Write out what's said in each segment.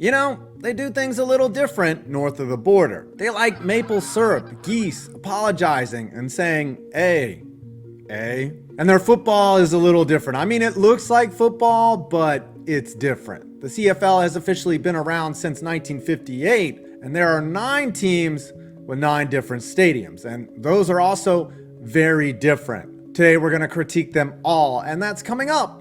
You know, they do things a little different north of the border. They like maple syrup, geese, apologizing, and saying, "Hey, hey." And their football is a little different. I mean, it looks like football, but it's different. The CFL has officially been around since 1958, and there are 9 teams with 9 different stadiums, and those are also very different. Today, we're going to critique them all, and that's coming up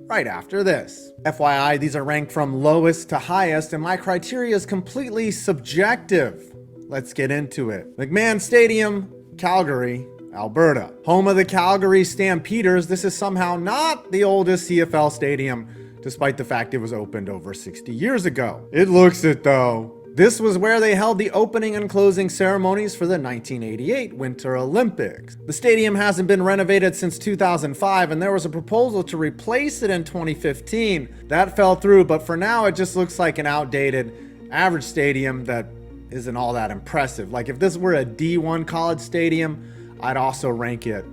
right after this. FYI, these are ranked from lowest to highest, and my criteria is completely subjective. Let's get into it. McMahon Stadium, Calgary, Alberta. Home of the Calgary Stampeders, this is somehow not the oldest CFL stadium, despite the fact it was opened over 60 years ago. It looks it though. This was where they held the opening and closing ceremonies for the 1988 Winter Olympics. The stadium hasn't been renovated since 2005, and there was a proposal to replace it in 2015. That fell through, but for now it just looks like an outdated, average stadium that isn't all that impressive. Like if this were a D1 college stadium, I'd also rank it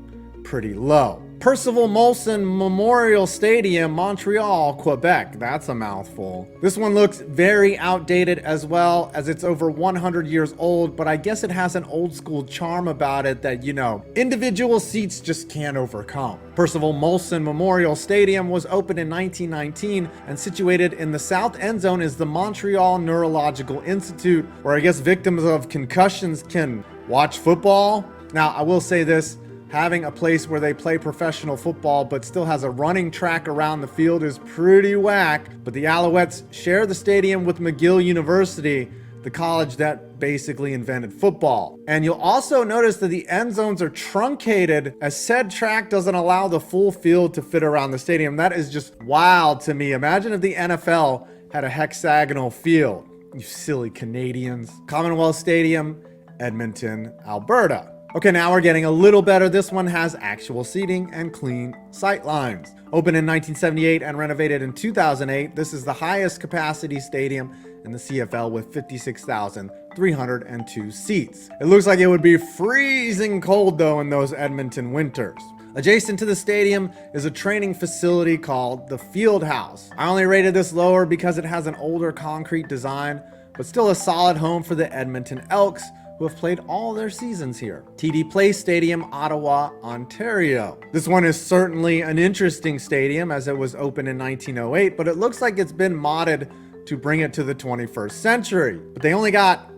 pretty low. Percival Molson Memorial Stadium, Montreal, Quebec. That's a mouthful. This one looks very outdated as well, as it's over 100 years old, but I guess it has an old school charm about it that, you know, individual seats just can't overcome. Percival Molson Memorial Stadium was opened in 1919, and situated in the south end zone is the Montreal Neurological Institute, where I guess victims of concussions can watch football. Now, I will say this. Having a place where they play professional football but still has a running track around the field is pretty whack. But the Alouettes share the stadium with McGill University, the college that basically invented football. And you'll also notice that the end zones are truncated, as said track doesn't allow the full field to fit around the stadium. That is just wild to me. Imagine if the NFL had a hexagonal field. You silly Canadians. Commonwealth Stadium, Edmonton, Alberta. Okay, now we're getting a little better. This one has actual seating and clean sight lines. Opened in 1978 and renovated in 2008, this is the highest capacity stadium in the CFL with 56,302 seats. It looks like it would be freezing cold though in those Edmonton winters. Adjacent to the stadium is a training facility called the Field House. I only rated this lower because it has an older concrete design, but still a solid home for the Edmonton Elks, who have played all their seasons here. TD Place Stadium, Ottawa, Ontario. This one is certainly an interesting stadium as it was opened in 1908, but it looks like it's been modded to bring it to the 21st century. But they only got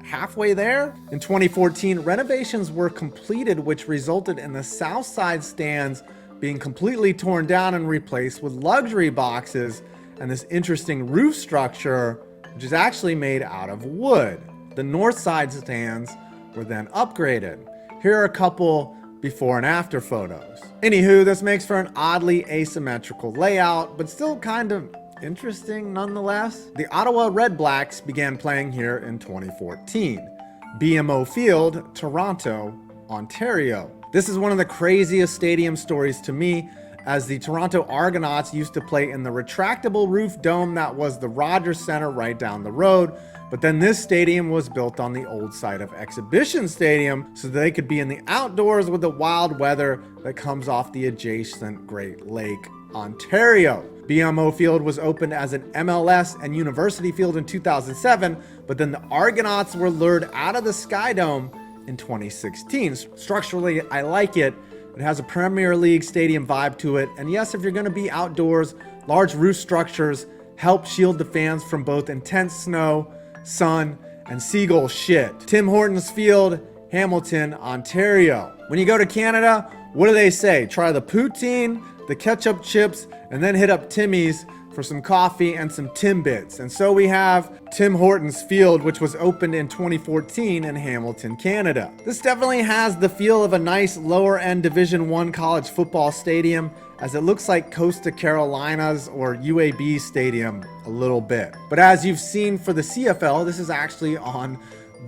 halfway there. In 2014, renovations were completed, which resulted in the south side stands being completely torn down and replaced with luxury boxes and this interesting roof structure, which is actually made out of wood. The north side stands were then upgraded. Here are a couple before and after photos. Anywho, this makes for an oddly asymmetrical layout, but still kind of interesting nonetheless. The Ottawa Red Blacks began playing here in 2014. BMO Field, Toronto, Ontario. This is one of the craziest stadium stories to me, as the Toronto Argonauts used to play in the retractable roof dome that was the Rogers Center right down the road. But then this stadium was built on the old site of Exhibition Stadium so that they could be in the outdoors with the wild weather that comes off the adjacent Great Lake, Ontario. BMO Field was opened as an MLS and university field in 2007, but then the Argonauts were lured out of the Sky Dome in 2016. Structurally, I like it. It has a Premier League stadium vibe to it. And yes, if you're going to be outdoors, large roof structures help shield the fans from both intense snow, sun, and seagull shit. Tim Hortons Field, Hamilton, Ontario. When you go to Canada, what do they say? Try the poutine, the ketchup chips, and then hit up Timmy's for some coffee and some Timbits. And so we have Tim Hortons Field, which was opened in 2014 in Hamilton, Canada. This definitely has the feel of a nice lower end Division I college football stadium, as it looks like Coastal Carolinas or UAB Stadium a little bit. But as you've seen for the CFL, this is actually on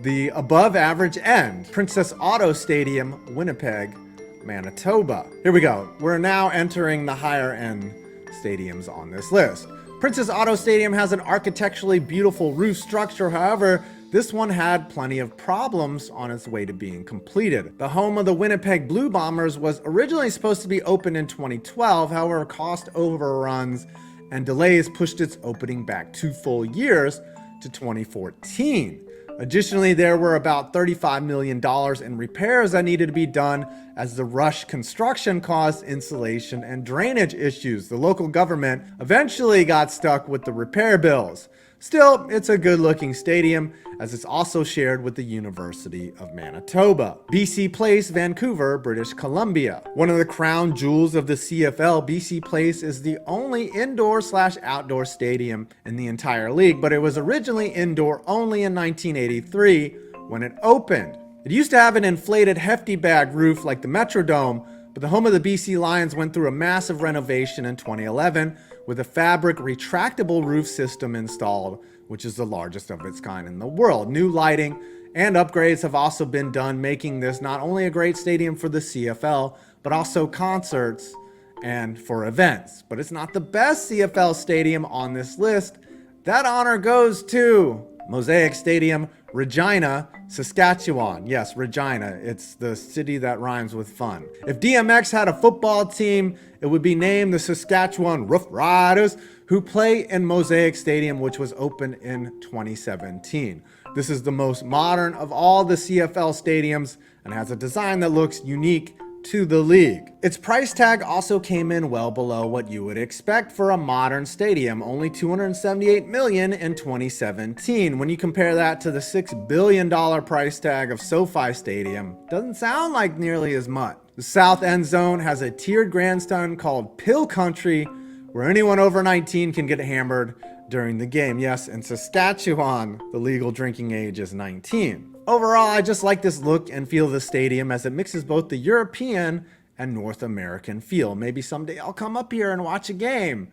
the above average end. Princess Auto Stadium, Winnipeg, Manitoba. Here we go. We're now entering the higher end stadiums on this list. Princess Auto Stadium has an architecturally beautiful roof structure. However, this one had plenty of problems on its way to being completed. The home of the Winnipeg Blue Bombers was originally supposed to be opened in 2012. However, cost overruns and delays pushed its opening back 2 full years to 2014. Additionally, there were about $35 million in repairs that needed to be done as the rush construction caused insulation and drainage issues. The local government eventually got stuck with the repair bills. Still, it's a good-looking stadium, as it's also shared with the University of Manitoba. BC Place, Vancouver, British Columbia. One of the crown jewels of the CFL, BC Place is the only indoor/outdoor stadium in the entire league, but it was originally indoor only in 1983 when it opened. It used to have an inflated hefty bag roof like the Metrodome, but the home of the BC Lions went through a massive renovation in 2011 with a fabric retractable roof system installed, which is the largest of its kind in the world. New lighting and upgrades have also been done, making this not only a great stadium for the CFL, but also concerts and for events. But it's not the best CFL stadium on this list. That honor goes to Mosaic Stadium, Regina, Saskatchewan. Yes, Regina. It's the city that rhymes with fun. If DMX had a football team, it would be named the Saskatchewan Rough Riders, who play in Mosaic Stadium, which was opened in 2017. This is the most modern of all the CFL stadiums and has a design that looks unique to the league. Its price tag also came in well below what you would expect for a modern stadium, only $278 million in 2017. When you compare that to the $6 billion price tag of SoFi Stadium, doesn't sound like nearly as much. The south end zone has a tiered grandstand called Pill Country, where anyone over 19 can get hammered during the game. Yes, in Saskatchewan, the legal drinking age is 19. Overall, I just like this look and feel of the stadium as it mixes both the European and North American feel. Maybe someday I'll come up here and watch a game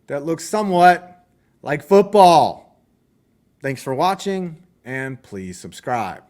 that looks somewhat like football. Thanks for watching, and please subscribe.